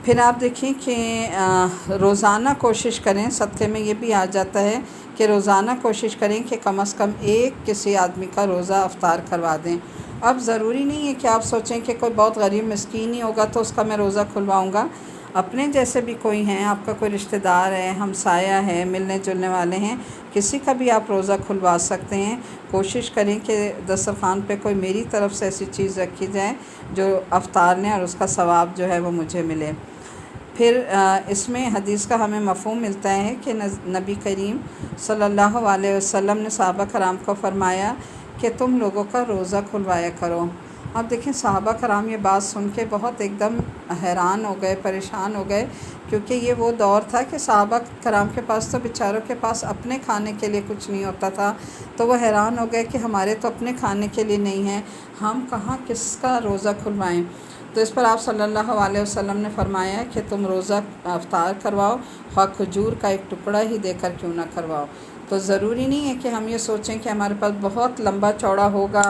پھر آپ دیکھیں کہ روزانہ کوشش کریں، صدقے میں یہ بھی آ جاتا ہے کہ روزانہ کوشش کریں کہ کم از کم ایک کسی آدمی کا روزہ افطار کروا دیں۔ اب ضروری نہیں ہے کہ آپ سوچیں کہ کوئی بہت غریب مسکین ہی ہوگا تو اس کا میں روزہ کھلواؤں گا۔ اپنے جیسے بھی کوئی ہیں، آپ کا کوئی رشتہ دار ہے، ہمسایہ ہے، ملنے جلنے والے ہیں، کسی کا بھی آپ روزہ کھلوا سکتے ہیں۔ کوشش کریں کہ دسترخوان پہ کوئی میری طرف سے ایسی چیز رکھی جائے جو افطار نے، اور اس کا ثواب جو ہے وہ مجھے ملے۔ پھر اس میں حدیث کا ہمیں مفہوم ملتا ہے کہ نبی کریم صلی اللہ علیہ وسلم نے صحابہ کرام کو فرمایا کہ تم لوگوں کا روزہ کھلوایا کرو۔ اب دیکھیں صحابہ کرام یہ بات سن کے بہت ایک دم حیران ہو گئے، پریشان ہو گئے، کیونکہ یہ وہ دور تھا کہ صحابہ کرام کے پاس تو بیچاروں کے پاس اپنے کھانے کے لیے کچھ نہیں ہوتا تھا، تو وہ حیران ہو گئے کہ ہمارے تو اپنے کھانے کے لیے نہیں ہے، ہم کہاں کس کا روزہ کھلوائیں۔ تو اس پر آپ صلی اللہ علیہ وسلم نے فرمایا کہ تم روزہ افطار کرواؤ، خواہ کھجور کا ایک ٹکڑا ہی دے کر کیوں نہ کرواؤ۔ تو ضروری نہیں ہے کہ ہم یہ سوچیں کہ ہمارے پاس بہت لمبا چوڑا ہوگا،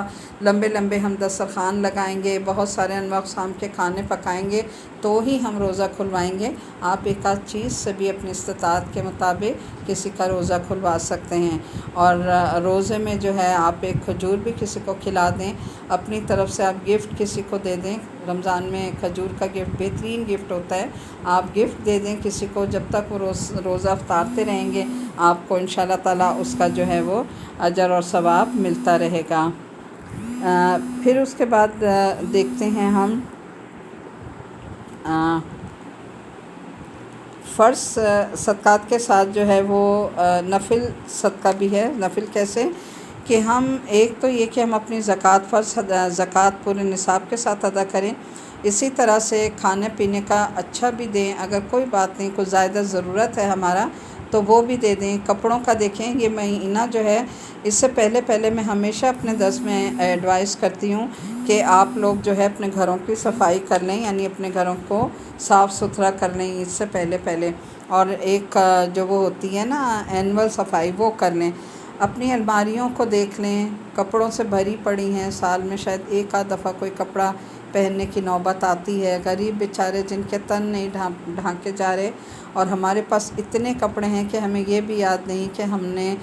لمبے لمبے ہم دسترخوان لگائیں گے، بہت سارے انواع اقسام کے کھانے پکائیں گے تو ہی ہم روزہ کھلوائیں گے۔ آپ ایک آدھ چیز سے بھی اپنی استطاعت کے مطابق کسی کا روزہ کھلوا سکتے ہیں، اور روزے میں جو ہے آپ ایک کھجور بھی کسی کو کھلا دیں، اپنی طرف سے آپ گفٹ کسی کو دے دیں۔ رمضان میں کھجور کا گفٹ بہترین گفٹ ہوتا ہے، آپ گفٹ دے دیں کسی کو، جب تک وہ روزہ افطارتے رہیں گے آپ کو انشاءاللہ تعالیٰ اس کا جو ہے وہ اجر اور ثواب ملتا رہے گا۔ پھر اس کے بعد دیکھتے ہیں ہم فرض صدقات کے ساتھ جو ہے وہ نفل صدقہ بھی ہے۔ نفل کیسے کہ ہم ایک تو یہ کہ ہم اپنی فرض زکوٰۃ پورے نصاب کے ساتھ ادا کریں، اسی طرح سے کھانے پینے کا اچھا بھی دیں، اگر کوئی بات نہیں، کوئی زائدہ ضرورت ہے ہمارا تو وہ بھی دے دیں۔ کپڑوں کا دیکھیں، یہ مہینہ جو ہے اس سے پہلے میں ہمیشہ اپنے درس میں ایڈوائز کرتی ہوں کہ آپ لوگ جو ہے اپنے گھروں کی صفائی کر لیں، یعنی اپنے گھروں کو صاف ستھرا کر لیں اس سے پہلے، اور ایک جو وہ ہوتی ہے نا اینول صفائی وہ کر لیں۔ اپنی الماریوں کو دیکھ لیں، کپڑوں سے بھری پڑی ہیں، سال میں شاید ایک آدھ دفعہ کوئی کپڑا پہننے کی نوبت آتی ہے۔ غریب بیچارے جن کے تن نہیں ڈھانکے جا رہے، اور ہمارے پاس اتنے کپڑے ہیں کہ ہمیں یہ بھی یاد نہیں کہ ہم نے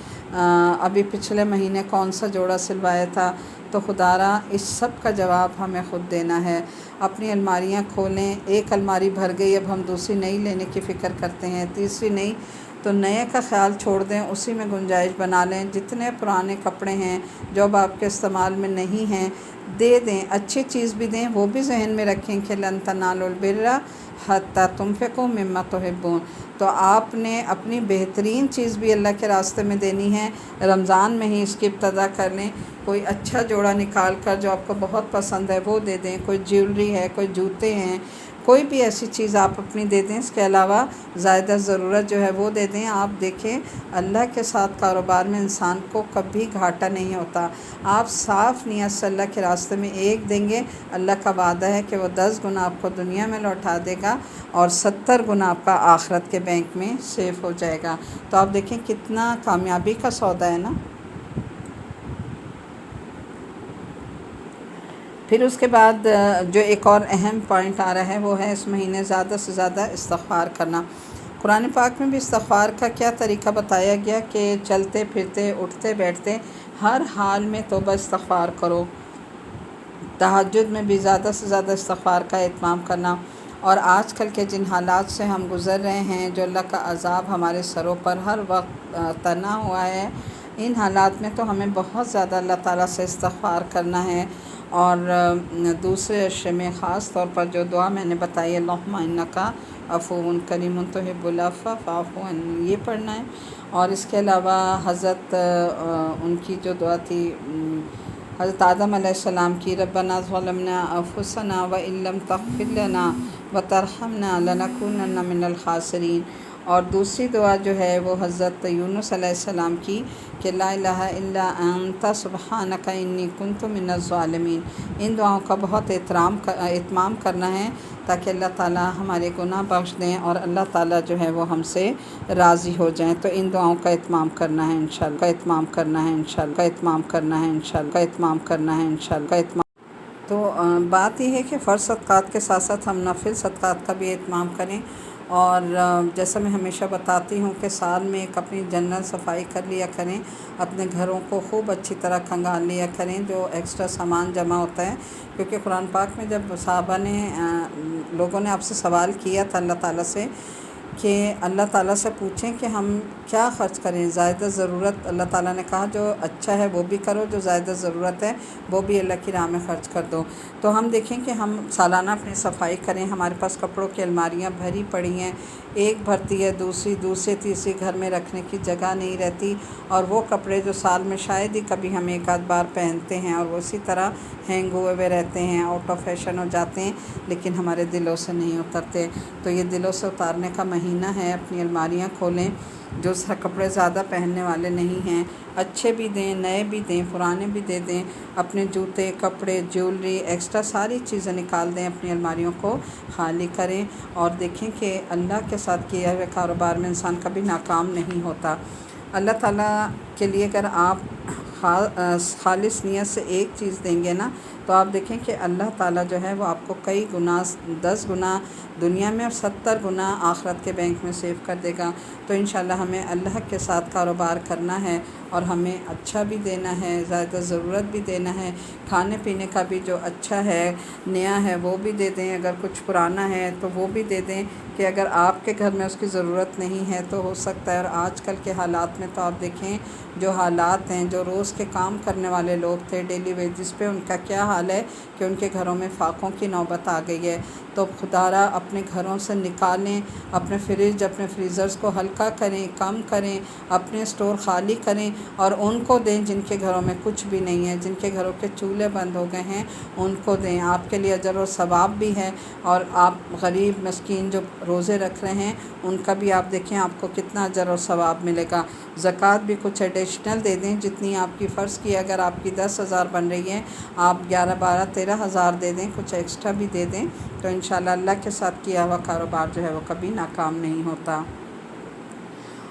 ابھی پچھلے مہینے کون سا جوڑا سلوایا تھا۔ تو خدا را اس سب کا جواب ہمیں خود دینا ہے۔ اپنی الماریاں کھولیں، ایک الماری بھر گئی، اب ہم دوسری نئی لینے کی فکر کرتے ہیں، تیسری نئی، تو نئے کا خیال چھوڑ دیں، اسی میں گنجائش بنا لیں۔ جتنے پرانے کپڑے ہیں جو اب آپ کے استعمال میں نہیں ہیں دے دیں، اچھی چیز بھی دیں، وہ بھی ذہن میں رکھیں کہ لن تنالوا البر حتی تنفقوا مما تحبون۔ تو آپ نے اپنی بہترین چیز بھی اللہ کے راستے میں دینی ہے، رمضان میں ہی اس کی ابتدا کر لیں۔ کوئی اچھا جوڑا نکال کر جو آپ کو بہت پسند ہے وہ دے دیں، کوئی جیولری ہے، کوئی جوتے ہیں، کوئی بھی ایسی چیز آپ اپنی دے دیں۔ اس کے علاوہ زائدہ ضرورت جو ہے وہ دے دیں۔ آپ دیکھیں اللہ کے ساتھ کاروبار میں انسان کو کبھی گھاٹا نہیں ہوتا۔ آپ صاف نیت سے اللہ کے راستے میں ایک دیں گے، اللہ کا وعدہ ہے کہ وہ 10 گنا آپ کو دنیا میں لوٹا دے گا، اور 70 گنا آپ کا آخرت کے بینک میں سیف ہو جائے گا۔ تو آپ دیکھیں کتنا کامیابی کا سودا ہے نا۔ پھر اس کے بعد جو ایک اور اہم پوائنٹ آ رہا ہے وہ ہے اس مہینے زیادہ سے زیادہ استغفار کرنا۔ قرآن پاک میں بھی استغفار کا کیا طریقہ بتایا گیا کہ چلتے پھرتے اٹھتے بیٹھتے ہر حال میں توبہ استغفار کرو۔ تہجد میں بھی زیادہ سے زیادہ استغفار کا اہتمام کرنا، اور آج کل کے جن حالات سے ہم گزر رہے ہیں، جو اللہ کا عذاب ہمارے سروں پر ہر وقت تنا ہوا ہے، ان حالات میں تو ہمیں بہت زیادہ اللہ تعالیٰ سے استغفار کرنا ہے۔ اور دوسرے عشرے میں خاص طور پر جو دعا میں نے بتائی اللہم انکا عفو کریم تحب العفو فاعف عنی، یہ پڑھنا ہے۔ اور اس کے علاوہ حضرت ان کی جو دعا تھی حضرت آدم علیہ السلام کی، ربنا ظلمنا انفسنا وان لم تغفر لنا وترحمنا لنکونن من الخاسرین۔ اور دوسری دعا جو ہے وہ حضرت یونس علیہ السلام کی کہ لا الہ الا انت سبحانک انی کنت من الظالمین۔ ان دعاؤں کا بہت اہتمام کرنا ہے تاکہ اللہ تعالیٰ ہمارے گناہ بخش دیں اور اللہ تعالیٰ جو ہے وہ ہم سے راضی ہو جائیں۔ تو ان دعاؤں کا اہتمام کرنا ہے انشاءاللہ، کا اہتمام کرنا ہے انشاءاللہ، کا اہتمام کرنا ہے انشاءاللہ، کا اہتمام کرنا ہے انشاءاللہ، کا اہتمام۔ تو بات یہ ہے کہ فرض صدقات کے ساتھ ساتھ ہم نفل صدقات کا بھی اہتمام کریں، اور جیسا میں ہمیشہ بتاتی ہوں کہ سال میں ایک اپنی جنرل صفائی کر لیا کریں، اپنے گھروں کو خوب اچھی طرح کھنگال لیا کریں جو ایکسٹرا سامان جمع ہوتا ہے، کیونکہ قرآن پاک میں جب صحابہ نے لوگوں نے آپ سے سوال کیا تھا اللہ تعالیٰ سے کہ اللہ تعالیٰ سے پوچھیں کہ ہم کیا خرچ کریں، زائدہ ضرورت، اللہ تعالیٰ نے کہا جو اچھا ہے وہ بھی کرو، جو زائدہ ضرورت ہے وہ بھی اللہ کی راہ میں خرچ کر دو۔ تو ہم دیکھیں کہ ہم سالانہ اپنی صفائی کریں، ہمارے پاس کپڑوں کی الماریاں بھری پڑی ہیں، ایک بھرتی ہے دوسری تیسری گھر میں رکھنے کی جگہ نہیں رہتی، اور وہ کپڑے جو سال میں شاید ہی کبھی ہم ایک آدھ بار پہنتے ہیں اور وہ اسی طرح ہینگ ہوئے رہتے ہیں، آؤٹ آف فیشن ہو جاتے ہیں، لیکن ہمارے دلوں سے نہیں اترتے۔ تو یہ دلوں سے اتارنے کا مہینہ ہے، اپنی الماریاں کھولیں، جو کپڑے زیادہ پہننے والے نہیں ہیں، اچھے بھی دیں، نئے بھی دیں، پرانے بھی دے دیں، اپنے جوتے، کپڑے، جیولری، ایکسٹرا ساری چیزیں نکال دیں، اپنی الماریوں کو خالی کریں، اور دیکھیں کہ اللہ کے ساتھ کیا ہوئے کاروبار میں انسان کبھی ناکام نہیں ہوتا۔ اللہ تعالیٰ کے لیے اگر آپ خالص نیت سے ایک چیز دیں گے نا، تو آپ دیکھیں کہ اللہ تعالیٰ جو ہے وہ آپ کو کئی گنا، 10 گنا دنیا میں اور 70 گنا آخرت کے بینک میں سیو کر دے گا۔ تو انشاءاللہ ہمیں اللہ کے ساتھ کاروبار کرنا ہے، اور ہمیں اچھا بھی دینا ہے، زیادہ ضرورت بھی دینا ہے، کھانے پینے کا بھی جو اچھا ہے، نیا ہے وہ بھی دے دیں، اگر کچھ پرانا ہے تو وہ بھی دے دیں، کہ اگر آپ کے گھر میں اس کی ضرورت نہیں ہے تو ہو سکتا ہے۔ اور آج کل کے حالات میں تو آپ دیکھیں جو حالات ہیں، جو روز کے کام کرنے والے لوگ تھے ڈیلی ویجز پہ، ان کا کیا حال ہے کہ ان کے گھروں میں فاقوں کی نوبت آ گئی ہے۔ تو خدا را اپنے گھروں سے نکالیں، اپنے فریج، اپنے فریزرز کو ہلکا کریں، کم کریں، اپنے اسٹور خالی کریں، اور ان کو دیں جن کے گھروں میں کچھ بھی نہیں ہے، جن کے گھروں کے چولہے بند ہو گئے ہیں ان کو دیں۔ آپ کے لیے اجر و ثواب بھی ہے، اور آپ غریب مسکین جو روزے رکھ رہے ہیں ان کا بھی آپ دیکھیں آپ کو کتنا اجر و ثواب ملے گا۔ زکوٰۃ بھی کچھ ایڈیشنل دے دیں، جتنی آپ کی فرض کی اگر آپ کی 10,000 بن رہی ہے، آپ 11، 12، 13,000 دے دیں، کچھ ایکسٹرا بھی دے دیں، تو انشاءاللہ اللہ کے ساتھ کیا ہوا کاروبار جو ہے وہ کبھی ناکام نہیں ہوتا۔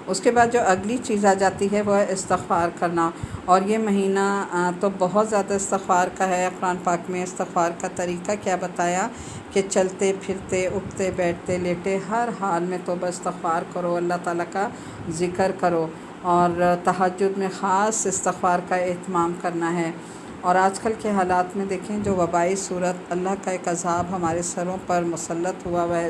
اس کے بعد جو اگلی چیز آ جاتی ہے وہ ہے استغفار کرنا، اور یہ مہینہ تو بہت زیادہ استغفار کا ہے۔ قرآن پاک میں استغفار کا طریقہ کیا بتایا کہ چلتے پھرتے، اٹھتے بیٹھتے لیٹے ہر حال میں توبہ استغفار کرو، اللہ تعالیٰ کا ذکر کرو، اور تہجد میں خاص استغفار کا اہتمام کرنا ہے۔ اور آج کل کے حالات میں دیکھیں جو وبائی صورت، اللہ کا ایک عذاب ہمارے سروں پر مسلط ہوا ہے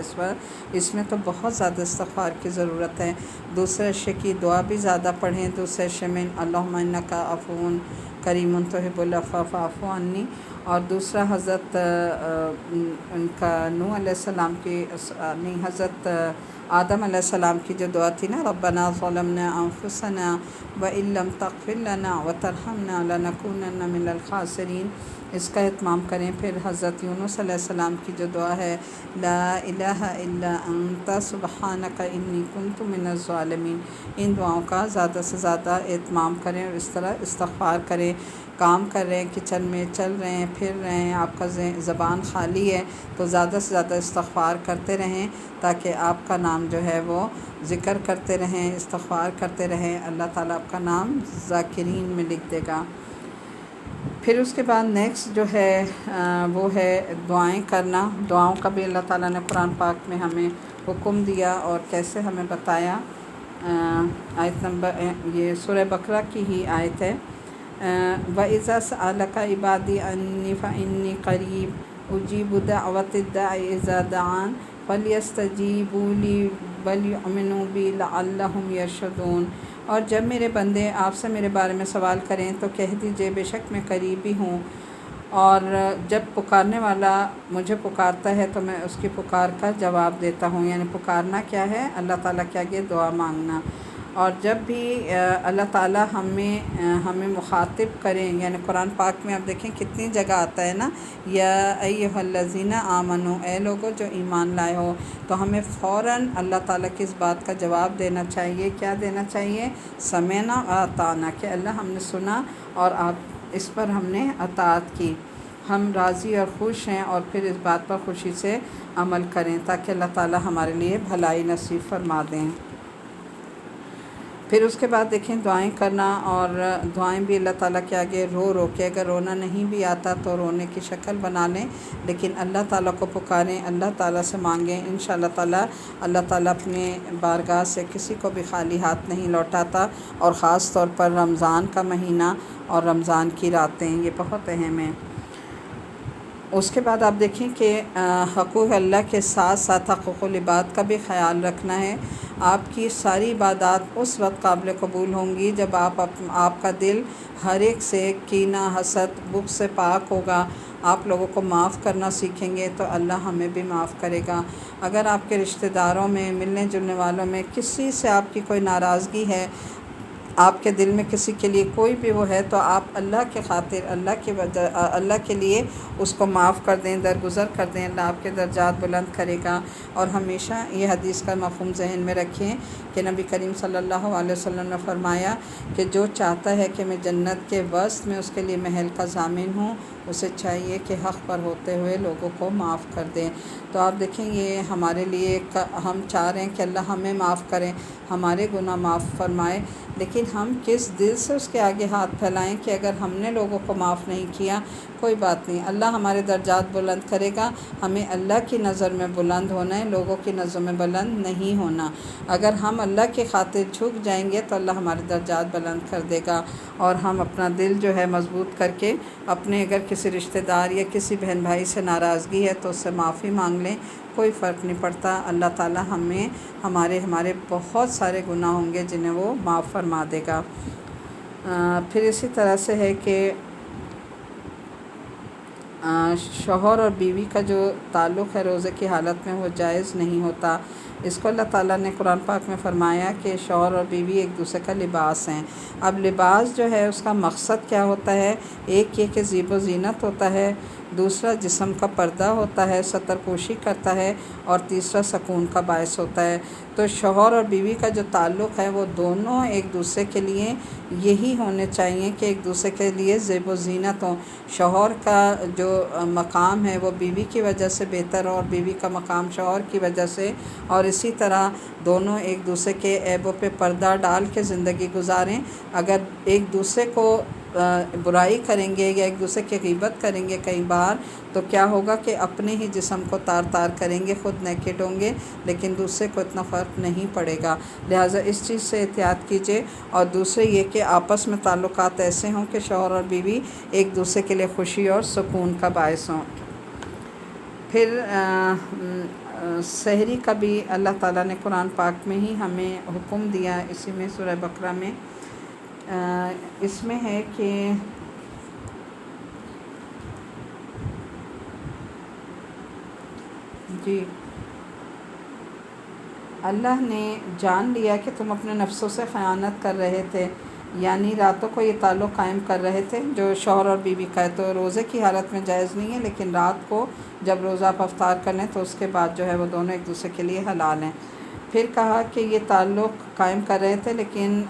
اس میں تو بہت زیادہ استغفار کی ضرورت ہے۔ دوسرے اشیاء کی دعا بھی زیادہ پڑھیں، دوسرے اشیاء میں اللہم انک عفو کریم تحب العفو فاعف عنی، اور دوسرا حضرت ان کا نوح علیہ السلام کی نہیں حضرت آدم علیہ السلام کی جو دعا تھی نا، ربنا ظلمنا انفسنا وان لم تغفر لنا وترحمنا لنکونن من الخاسرین، اس کا اہتمام کریں۔ پھر حضرت یونس علیہ السلام کی جو دعا ہے لا الہ الا انت سبحانک انی کنت من الظالمین، ان دعاؤں کا زیادہ سے زیادہ اہتمام کریں، اور اس طرح استغفار کریں۔ کام کر رہے ہیں، کچن میں چل رہے ہیں، پھر رہے ہیں، آپ کا زبان خالی ہے تو زیادہ سے زیادہ استغفار کرتے رہیں، تاکہ آپ کا نام جو ہے وہ ذکر کرتے رہیں، استغفار کرتے رہیں، اللہ تعالیٰ آپ کا نام ذاکرین میں لکھ دے گا۔ پھر اس کے بعد نیکسٹ جو ہے وہ ہے دعائیں کرنا۔ دعاؤں کا بھی اللہ تعالیٰ نے قرآن پاک میں ہمیں حکم دیا اور کیسے ہمیں بتایا۔ آیت نمبر یہ سورہ بقرہ کی ہی آیت ہے، وَإِذَا سَأَلَكَ عِبَادِي عَنِّي فَإِنِّي قَرِيبٌ أُجِيبُ دَعْوَةَ الدَّاعِ إِذَا دَعَانِ فَلْيَسْتَجِيبُوا لِي وَلْيُؤْمِنُوا بِي لَعَلَّهُمْ يَرْشُدُونَ۔ اور جب میرے بندے آپ سے میرے بارے میں سوال کریں تو کہہ دیجئے بے شک میں قریب ہی ہوں، اور جب پکارنے والا مجھے پکارتا ہے تو میں اس کی پکار کا جواب دیتا ہوں۔ یعنی پکارنا کیا ہے؟ اللہ تعالیٰ کے آگے دعا مانگنا۔ اور جب بھی اللہ تعالیٰ ہمیں مخاطب کریں، یعنی قرآن پاک میں آپ دیکھیں کتنی جگہ آتا ہے نا، یا ایھا الذین آمنو، اے لوگو جو ایمان لائے ہو، تو ہمیں فوراً اللہ تعالیٰ کی اس بات کا جواب دینا چاہیے۔ کیا دینا چاہیے؟ سمعنا واطعنا، کہ اللہ ہم نے سنا اور آپ اس پر ہم نے اطاعت کی، ہم راضی اور خوش ہیں، اور پھر اس بات پر خوشی سے عمل کریں، تاکہ اللہ تعالیٰ ہمارے لیے بھلائی نصیب فرما دیں۔ پھر اس کے بعد دیکھیں دعائیں کرنا، اور دعائیں بھی اللہ تعالیٰ کے آگے رو رو کے، اگر رونا نہیں بھی آتا تو رونے کی شکل بنا لیں، لیکن اللہ تعالیٰ کو پکاریں، اللہ تعالیٰ سے مانگیں، انشاءاللہ تعالیٰ اللہ تعالیٰ اپنے بارگاہ سے کسی کو بھی خالی ہاتھ نہیں لوٹاتا، اور خاص طور پر رمضان کا مہینہ اور رمضان کی راتیں یہ بہت اہم ہیں۔ اس کے بعد آپ دیکھیں کہ حقوق اللہ کے ساتھ ساتھ حقوق العباد کا بھی خیال رکھنا ہے۔ آپ کی ساری عبادات اس وقت قابل قبول ہوں گی جب آپ کا دل ہر ایک سے کینہ، حسد، بغض سے پاک ہوگا، آپ لوگوں کو معاف کرنا سیکھیں گے تو اللہ ہمیں بھی معاف کرے گا۔ اگر آپ کے رشتہ داروں میں، ملنے جلنے والوں میں کسی سے آپ کی کوئی ناراضگی ہے، آپ کے دل میں کسی کے لیے کوئی بھی وہ ہے، تو آپ اللہ کے خاطر، اللہ کے لیے اس کو معاف کر دیں، درگزر کر دیں، اللہ آپ کے درجات بلند کرے گا۔ اور ہمیشہ یہ حدیث کا مفہوم ذہن میں رکھیں کہ نبی کریم صلی اللہ علیہ وسلم نے فرمایا کہ جو چاہتا ہے کہ میں جنت کے وسط میں اس کے لیے محل کا ضامن ہوں، اسے چاہیے کہ حق پر ہوتے ہوئے لوگوں کو معاف کر دیں۔ تو آپ دیکھیں یہ ہمارے لیے ہم چاہ رہے ہیں کہ اللہ ہمیں معاف کریں، ہمارے گناہ معاف فرمائے، لیکن ہم کس دل سے اس کے آگے ہاتھ پھیلائیں کہ اگر ہم نے لوگوں کو معاف نہیں کیا، کوئی بات نہیں، اللہ ہمارے درجات بلند کرے گا۔ ہمیں اللہ کی نظر میں بلند ہونا ہے، لوگوں کی نظر میں بلند نہیں ہونا۔ اگر ہم اللہ کی خاطر جھک جائیں گے تو اللہ ہمارے درجات بلند کر دے گا، اور ہم اپنا دل جو ہے مضبوط کر کے اپنے اگر کسی رشتہ دار یا کسی بہن بھائی سے ناراضگی ہے تو اس سے معافی مانگ لیں، کوئی فرق نہیں پڑتا، اللہ تعالیٰ ہمیں ہمارے بہت سارے گناہ ہوں گے جنہیں وہ معاف فرما دے گا۔ پھر اسی طرح سے ہے کہ شوہر اور بیوی کا جو تعلق ہے روزے کی حالت میں وہ جائز نہیں ہوتا۔ اس کو اللہ تعالیٰ نے قرآن پاک میں فرمایا کہ شوہر اور بیوی ایک دوسرے کا لباس ہیں۔ اب لباس جو ہے اس کا مقصد کیا ہوتا ہے؟ ایک یہ کہ زیب و زینت ہوتا ہے، دوسرا جسم کا پردہ ہوتا ہے، ستر پوشی کرتا ہے، اور تیسرا سکون کا باعث ہوتا ہے۔ تو شوہر اور بیوی کا جو تعلق ہے وہ دونوں ایک دوسرے کے لیے یہی ہونے چاہیے کہ ایک دوسرے کے لیے زیب و زینت ہوں۔ شوہر کا جو مقام ہے وہ بیوی کی وجہ سے بہتر ہو، اور بیوی کا مقام شوہر کی وجہ سے، اور اسی طرح دونوں ایک دوسرے کے عیبوں پہ پردہ ڈال کے زندگی گزاریں۔ اگر ایک دوسرے کو برائی کریں گے یا ایک دوسرے کی غیبت کریں گے کئی بار، تو کیا ہوگا کہ اپنے ہی جسم کو تار تار کریں گے، خود نیکڈ ہوں گے، لیکن دوسرے کو اتنا فرق نہیں پڑے گا۔ لہٰذا اس چیز سے احتیاط کیجیے۔ اور دوسرے یہ کہ آپس میں تعلقات ایسے ہوں کہ شوہر اور بیوی ایک دوسرے کے لیے خوشی اور سکون کا باعث ہوں۔ پھر سحری کا بھی اللہ تعالیٰ نے قرآن پاک میں ہی ہمیں حکم دیا، اسی میں سورہ بقرہ میں اس میں ہے کہ جی اللہ نے جان لیا کہ تم اپنے نفسوں سے خیانت کر رہے تھے، یعنی راتوں کو یہ تعلق قائم کر رہے تھے جو شوہر اور بیوی کا ہے، تو روزے کی حالت میں جائز نہیں ہے، لیکن رات کو جب روزہ آپ افطار کر لیں تو اس کے بعد جو ہے وہ دونوں ایک دوسرے کے لیے حلال ہیں۔ پھر کہا کہ یہ تعلق قائم کر رہے تھے لیکن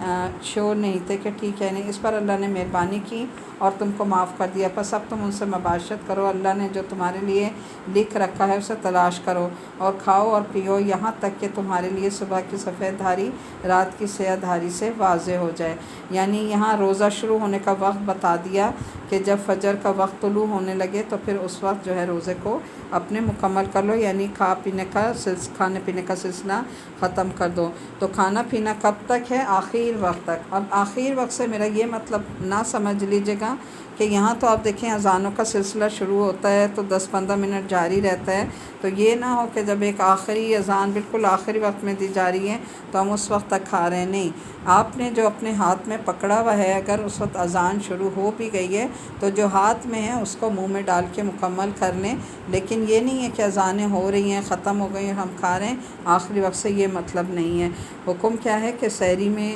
شور نہیں تھے کہ ٹھیک ہے نہیں، اس پر اللہ نے مہربانی کی اور تم کو معاف کر دیا، پس اب تم ان سے مباشرت کرو، اللہ نے جو تمہارے لیے لکھ رکھا ہے اسے تلاش کرو، اور کھاؤ اور پیو یہاں تک کہ تمہارے لیے صبح کی سفید دھاری رات کی سیاہ دھاری سے واضح ہو جائے۔ یعنی یہاں روزہ شروع ہونے کا وقت بتا دیا کہ جب فجر کا وقت طلوع ہونے لگے تو پھر اس وقت جو ہے روزے کو اپنے مکمل کر لو، یعنی کھانے پینے کا سلسلہ ختم کر دو۔ تو کھانا پینا کب تک ہے؟ آخر وقت تک۔ اب آخر وقت سے میرا یہ مطلب نہ سمجھ لیجیے گا کہ یہاں تو آپ دیکھیں اذانوں کا سلسلہ شروع ہوتا ہے تو 10-15 منٹ جاری رہتا ہے، تو یہ نہ ہو کہ جب ایک آخری اذان بالکل آخری وقت میں دی جا رہی ہے تو ہم اس وقت تک کھا رہے ہیں، نہیں۔ آپ نے جو اپنے ہاتھ میں پکڑا ہوا ہے، اگر اس وقت اذان شروع ہو بھی گئی ہے تو جو ہاتھ میں ہے اس کو منہ میں ڈال کے مکمل کر لیں، لیکن یہ نہیں ہے کہ اذانیں ہو رہی ہیں، ختم ہو گئی ہیں، ہم کھا رہے ہیں، آخری وقت سے یہ مطلب نہیں ہے۔ حکم کیا ہے کہ سحری میں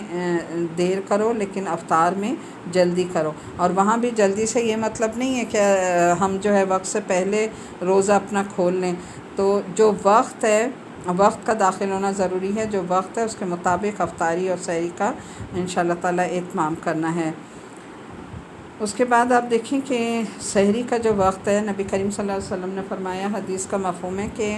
دیر کرو لیکن افطار میں جلدی کرو، اور وہاں بھی جلدی سے یہ مطلب نہیں ہے کہ ہم جو ہے وقت سے پہلے روزہ اپنا کھول لیں۔ تو جو وقت ہے، وقت کا داخل ہونا ضروری ہے، جو وقت ہے اس کے مطابق افطاری اور سحری کا انشاءاللہ تعالیٰ اہتمام کرنا ہے۔ اس کے بعد آپ دیکھیں کہ سحری کا جو وقت ہے، نبی کریم صلی اللہ علیہ وسلم نے فرمایا، حدیث کا مفہوم ہے کہ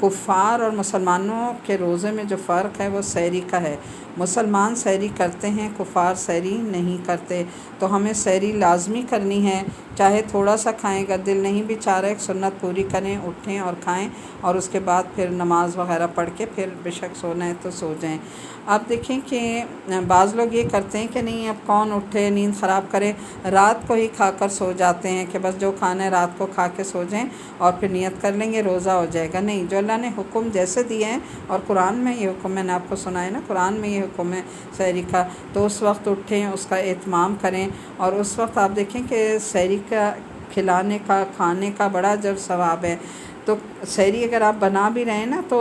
کفار اور مسلمانوں کے روزے میں جو فرق ہے وہ سحری کا ہے۔ مسلمان سحری کرتے ہیں، کفار سحری نہیں کرتے، تو ہمیں سحری لازمی کرنی ہے، چاہے تھوڑا سا کھائیں، اگر دل نہیں بھی چاہ رہا، ایک سنت پوری کریں، اٹھیں اور کھائیں، اور اس کے بعد پھر نماز وغیرہ پڑھ کے پھر بے شک سونا ہے تو سو جائیں۔ آپ دیکھیں کہ بعض لوگ یہ کرتے ہیں کہ نہیں اب کون اٹھے، نیند خراب کرے، رات کو ہی کھا کر سو جاتے ہیں کہ بس جو کھانا ہے رات کو کھا کے سو جائیں اور پھر نیت کر لیں گے روزہ ہو جائے گا۔ نہیں، جو اللہ نے حکم جیسے دیا ہے، اور قرآن میں یہ حکم میں نے آپ کو سنایا نا، قرآن میں یہ حکم ہے سحری کا، تو اس وقت اٹھیں، اس کا اہتمام کریں، اور اس وقت آپ دیکھیں کہ سحری کا کھلانے کا، کھانے کا بڑا اجر ثواب ہے۔ تو سحری اگر آپ بنا بھی رہے ہیں نا تو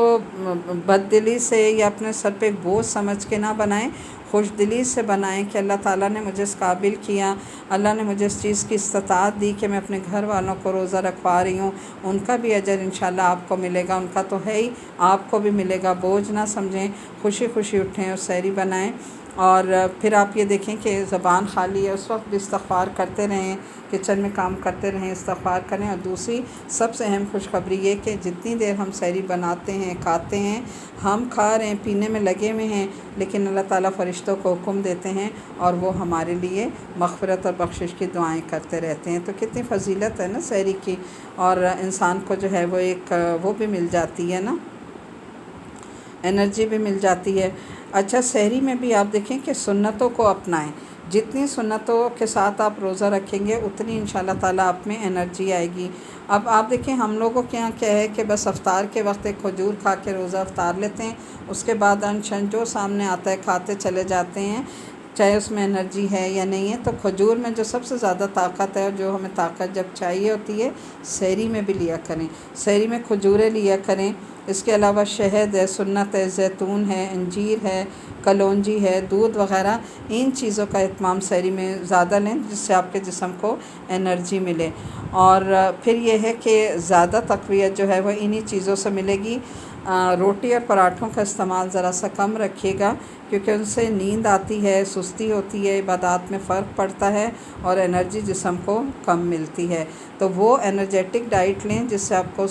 بد دلی سے یا اپنے سر پہ ایک بوجھ سمجھ کے نہ بنائیں، خوش دلی سے بنائیں کہ اللہ تعالیٰ نے مجھے اس قابل کیا، اللہ نے مجھے اس چیز کی استطاعت دی کہ میں اپنے گھر والوں کو روزہ رکھوا رہی ہوں، ان کا بھی اجر انشاءاللہ آپ کو ملے گا، ان کا تو ہے ہی، آپ کو بھی ملے گا، بوجھ نہ سمجھیں، خوشی خوشی اٹھیں اور سحری بنائیں۔ اور پھر آپ یہ دیکھیں کہ زبان خالی ہے اس وقت بھی استغفار کرتے رہیں، کچن میں کام کرتے رہیں، استغفار کریں۔ اور دوسری سب سے اہم خوشخبری یہ کہ جتنی دیر ہم سحری بناتے ہیں، کھاتے ہیں، ہم کھا رہے ہیں، پینے میں لگے ہوئے ہیں، لیکن اللہ تعالیٰ فرشتوں کو حکم دیتے ہیں اور وہ ہمارے لیے مغفرت اور بخشش کی دعائیں کرتے رہتے ہیں۔ تو کتنی فضیلت ہے نا سحری کی، اور انسان کو جو ہے وہ ایک وہ بھی مل جاتی ہے نا، انرجی بھی مل جاتی ہے۔ اچھا، سحری میں بھی آپ دیکھیں کہ سنتوں کو اپنائیں، جتنی سنتوں کے ساتھ آپ روزہ رکھیں گے اتنی انشاءاللہ تعالیٰ آپ میں انرجی آئے گی۔ اب آپ دیکھیں ہم لوگوں کے یہاں کیا ہے کہ بس افطار کے وقت ایک کھجور کھا کے روزہ افطار لیتے ہیں، اس کے بعد انشن جو سامنے آتا ہے کھاتے چلے جاتے ہیں، چاہے اس میں انرجی ہے یا نہیں ہے۔ تو کھجور میں جو سب سے زیادہ طاقت ہے اور جو ہمیں طاقت جب چاہیے ہوتی ہے، سحری میں بھی لیا کریں، سحری میں کھجوریں لیا کریں۔ اس کے علاوہ شہد ہے، سنت ہے، زیتون ہے، انجیر ہے، کلونجی ہے، دودھ وغیرہ، ان چیزوں کا اہتمام سحری میں زیادہ لیں جس سے آپ کے جسم کو انرجی ملے۔ اور پھر یہ ہے کہ زیادہ تقویت جو ہے وہ انہی چیزوں سے ملے گی۔ روٹی اور پراٹھوں کا استعمال ذرا سا کم رکھیے گا، کیونکہ ان سے نیند آتی ہے، سستی ہوتی ہے، عبادات میں فرق پڑتا ہے اور انرجی جسم کو کم ملتی ہے۔ تو وہ انرجیٹک ڈائٹ لیں جس سے آپ کو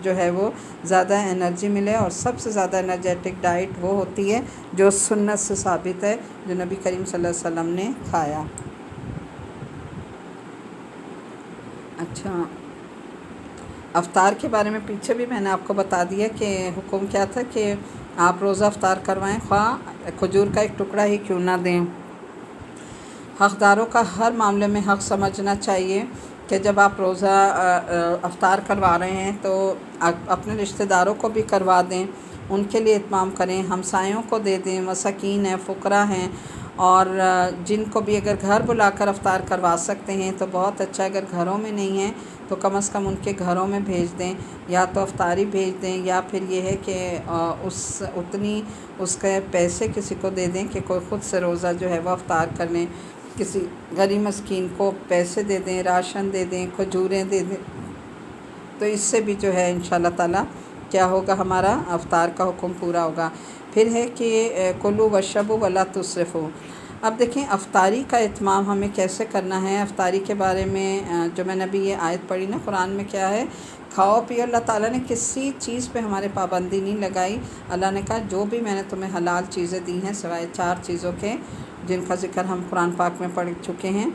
جو ہے وہ زیادہ انرجی ملے، اور سب سے زیادہ انرجیٹک ڈائٹ وہ ہوتی ہے جو سنت سے ثابت ہے، جو نبی کریم صلی اللہ علیہ وسلم نے کھایا۔ اچھا، افطار کے بارے میں پیچھے بھی میں نے آپ کو بتا دیا کہ حکم کیا تھا کہ آپ روزہ افطار کروائیں، خواہ کھجور کا ایک ٹکڑا ہی کیوں نہ دیں۔ حقداروں کا ہر معاملے میں حق سمجھنا چاہیے کہ جب آپ روزہ افطار کروا رہے ہیں تو اپنے رشتہ داروں کو بھی کروا دیں، ان کے لیے اہتمام کریں، ہمسایوں کو دے دیں، مساکین ہیں، فقراء ہیں، اور جن کو بھی اگر گھر بلا کر افطار کروا سکتے ہیں تو بہت اچھا، اگر گھروں میں نہیں ہیں تو کم از کم ان کے گھروں میں بھیج دیں، یا تو افطاری بھیج دیں، یا پھر یہ ہے کہ اس کے پیسے کسی کو دے دیں کہ کوئی خود سے روزہ جو ہے وہ افطار کر لیں، کسی غریب مسکین کو پیسے دے دیں، راشن دے دیں، کھجوریں دے دیں، تو اس سے بھی جو ہے انشاءاللہ تعالیٰ کیا ہوگا، ہمارا افطار کا حکم پورا ہوگا۔ پھر ہے کہ کلوا واشربوا ولا تسرفوا۔ اب دیکھیں افطاری کا اہتمام ہمیں کیسے کرنا ہے۔ افطاری کے بارے میں جو میں نے ابھی یہ آیت پڑھی نا، قرآن میں کیا ہے، کھاؤ پیو، اللہ تعالیٰ نے کسی چیز پہ ہمارے پابندی نہیں لگائی۔ اللہ نے کہا جو بھی میں نے تمہیں حلال چیزیں دی ہیں سوائے 4 چیزوں کے جن کا ذکر ہم قرآن پاک میں پڑھ چکے ہیں،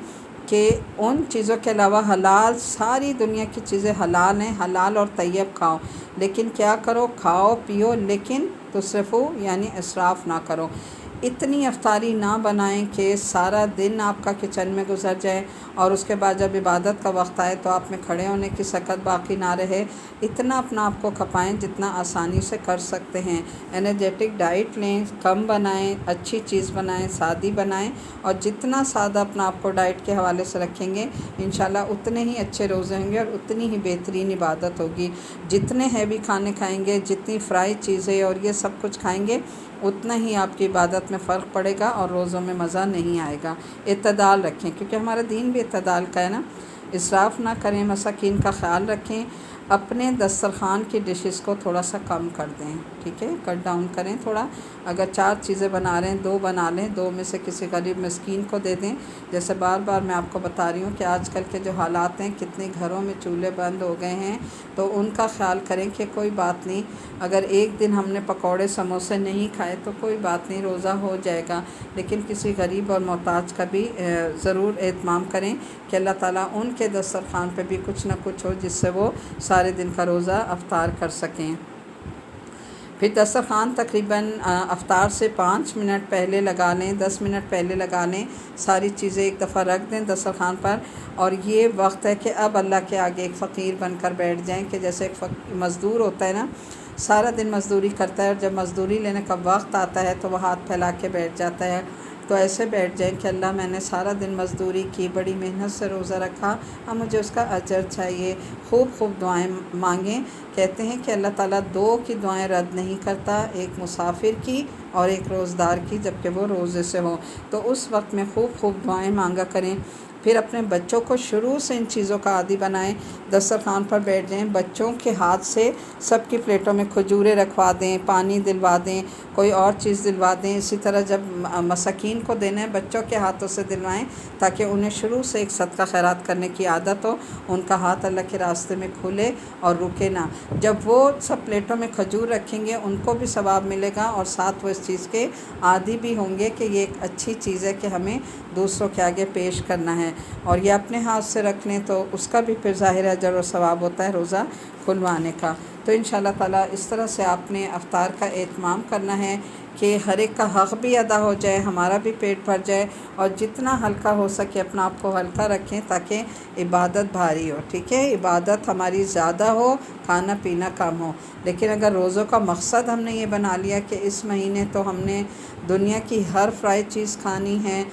کہ ان چیزوں کے علاوہ حلال، ساری دنیا کی چیزیں حلال ہیں، حلال اور طیب کھاؤ، لیکن کیا کرو، کھاؤ پیو لیکن تسرفو یعنی اسراف نہ کرو۔ اتنی افطاری نہ بنائیں کہ سارا دن آپ کا کچن میں گزر جائے اور اس کے بعد جب عبادت کا وقت آئے تو آپ میں کھڑے ہونے کی سکت باقی نہ رہے۔ اتنا اپنا آپ کو کھپائیں جتنا آسانی سے کر سکتے ہیں، انرجیٹک ڈائٹ لیں، کم بنائیں، اچھی چیز بنائیں، سادی بنائیں، اور جتنا سادہ اپنا آپ کو ڈائٹ کے حوالے سے رکھیں گے انشاءاللہ اتنے ہی اچھے روزے ہوں گے اور اتنی ہی بہترین عبادت ہوگی۔ جتنے ہیوی کھانے کھائیں گے، جتنی فرائی چیزیں اور یہ سب کچھ کھائیں گے، اتنا ہی آپ کی عبادت میں فرق پڑے گا اور روزوں میں مزہ نہیں آئے گا۔ اعتدال رکھیں، کیونکہ ہمارا دین بھی اعتدال کا ہے نا۔ اسراف نہ کریں، مساکین کا خیال رکھیں، اپنے دسترخوان کی ڈشز کو تھوڑا سا کم کر دیں، ٹھیک ہے، کٹ ڈاؤن کریں تھوڑا۔ اگر 4 چیزیں بنا رہے ہیں 2 بنا لیں، 2 میں سے کسی غریب مسکین کو دے دیں۔ جیسے بار بار میں آپ کو بتا رہی ہوں کہ آج کل کے جو حالات ہیں، کتنے گھروں میں چولہے بند ہو گئے ہیں، تو ان کا خیال کریں کہ کوئی بات نہیں، اگر ایک دن ہم نے پکوڑے سموسے نہیں کھائے تو کوئی بات نہیں، روزہ ہو جائے گا، لیکن کسی غریب اور محتاج کا بھی ضرور اہتمام کریں کہ اللہ تعالیٰ ان کے دسترخوان پہ بھی کچھ نہ کچھ ہو جس سے وہ سارے دن کا روزہ افطار کر سکیں۔ پھر دسترخوان تقریباً افطار سے 5 منٹ پہلے لگا لیں، 10 منٹ پہلے لگا لیں، ساری چیزیں ایک دفعہ رکھ دیں دسترخوان پر، اور یہ وقت ہے کہ اب اللہ کے آگے ایک فقیر بن کر بیٹھ جائیں، کہ جیسے ایک مزدور ہوتا ہے نا، سارا دن مزدوری کرتا ہے اور جب مزدوری لینے کا وقت آتا ہے تو وہ ہاتھ پھیلا کے بیٹھ جاتا ہے، تو ایسے بیٹھ جائیں کہ اللہ میں نے سارا دن مزدوری کی، بڑی محنت سے روزہ رکھا، اب مجھے اس کا اجر چاہیے، خوب خوب دعائیں مانگیں۔ کہتے ہیں کہ اللہ تعالیٰ 2 کی دعائیں رد نہیں کرتا، ایک مسافر کی اور ایک روزدار کی، جبکہ وہ روزے سے ہو، تو اس وقت میں خوب خوب دعائیں مانگا کریں۔ پھر اپنے بچوں کو شروع سے ان چیزوں کا عادی بنائیں، دسترخوان پر بیٹھ جائیں، بچوں کے ہاتھ سے سب کی پلیٹوں میں کھجوریں رکھوا دیں، پانی دلوا دیں، کوئی اور چیز دلوا دیں۔ اسی طرح جب مساکین کو دینا ہے بچوں کے ہاتھوں سے دلوائیں، تاکہ انہیں شروع سے ایک صدقہ خیرات کرنے کی عادت ہو، ان کا ہاتھ اللہ کے راستے میں کھلے اور رکے نہ۔ جب وہ سب پلیٹوں میں کھجور رکھیں گے ان کو بھی ثواب ملے گا، اور ساتھ وہ اس چیز کے عادی بھی ہوں گے کہ یہ ایک اچھی چیز ہے کہ ہمیں دوسروں کے آگے پیش کرنا ہے، اور یہ اپنے ہاتھ سے رکھ لیں تو اس کا بھی پھر ظاہر اجر و ثواب ہوتا ہے روزہ کھلوانے کا۔ تو انشاءاللہ تعالیٰ اس طرح سے آپ نے افطار کا اہتمام کرنا ہے کہ ہر ایک کا حق بھی ادا ہو جائے، ہمارا بھی پیٹ بھر جائے، اور جتنا ہلکا ہو سکے اپنا آپ کو ہلکا رکھیں تاکہ عبادت بھاری ہو، ٹھیک ہے، عبادت ہماری زیادہ ہو، کھانا پینا کم ہو۔ لیکن اگر روزوں کا مقصد ہم نے یہ بنا لیا کہ اس مہینے تو ہم نے دنیا کی ہر فرائی چیز کھانی ہے،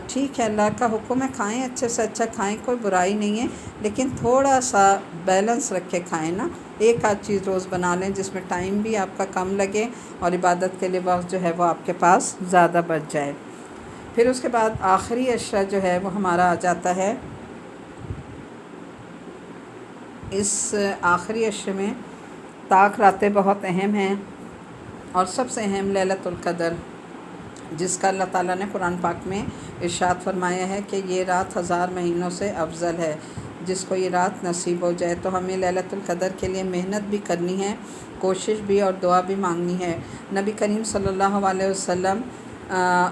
ٹھیک ہے، اللہ کا حکم ہے کھائیں، اچھے سے اچھا کھائیں، کوئی برائی نہیں ہے، لیکن تھوڑا سا بیلنس رکھ کے کھائیں نا، ایک آدھ چیز روز بنا لیں جس میں ٹائم بھی آپ کا کم لگے اور عبادت کے لیے وقت جو ہے وہ آپ کے پاس زیادہ بچ جائے۔ پھر اس کے بعد آخری عشرہ جو ہے وہ ہمارا آ جاتا ہے۔ اس آخری عشرے میں طاق راتیں بہت اہم ہیں، اور سب سے اہم لیلۃ القدر، جس کا اللہ تعالیٰ نے قرآن پاک میں ارشاد فرمایا ہے کہ یہ رات 1000 مہینوں سے افضل ہے، جس کو یہ رات نصیب ہو جائے۔ تو ہمیں لیلۃ القدر کے لیے محنت بھی کرنی ہے، کوشش بھی اور دعا بھی مانگنی ہے۔ نبی کریم صلی اللہ علیہ وسلم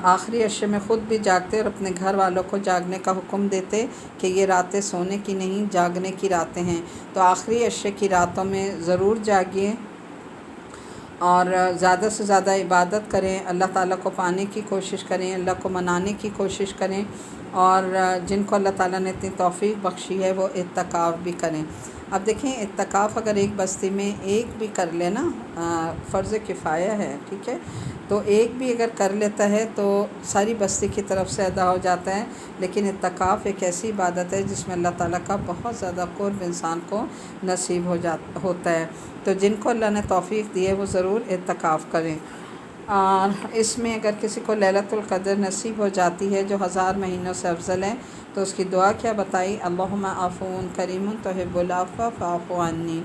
آخری عشرے میں خود بھی جاگتے اور اپنے گھر والوں کو جاگنے کا حکم دیتے کہ یہ راتیں سونے کی نہیں، جاگنے کی راتیں ہیں۔ تو آخری عشرے کی راتوں میں ضرور جاگیے اور زیادہ سے زیادہ عبادت کریں، اللہ تعالیٰ کو پانے کی کوشش کریں، اللہ کو منانے کی کوشش کریں، اور جن کو اللہ تعالیٰ نے اتنی توفیق بخشی ہے وہ اعتکاف بھی کریں۔ اب دیکھیں، اعتکاف اگر ایک بستی میں ایک بھی کر لے نا، فرض کفایہ ہے، ٹھیک ہے، تو ایک بھی اگر کر لیتا ہے تو ساری بستی کی طرف سے ادا ہو جاتا ہے۔ لیکن اعتکاف ایک ایسی عبادت ہے جس میں اللہ تعالیٰ کا بہت زیادہ قرب انسان کو نصیب ہوتا ہے، تو جن کو اللہ نے توفیق دی ہے وہ ضرور اعتکاف کریں۔ اور اس میں اگر کسی کو لیلۃ القدر نصیب ہو جاتی ہے جو 1000 مہینوں سے افضل ہے، تو اس کی دعا کیا بتائی؟ اللہم عفو کریم تحب العفو فاعف عنی۔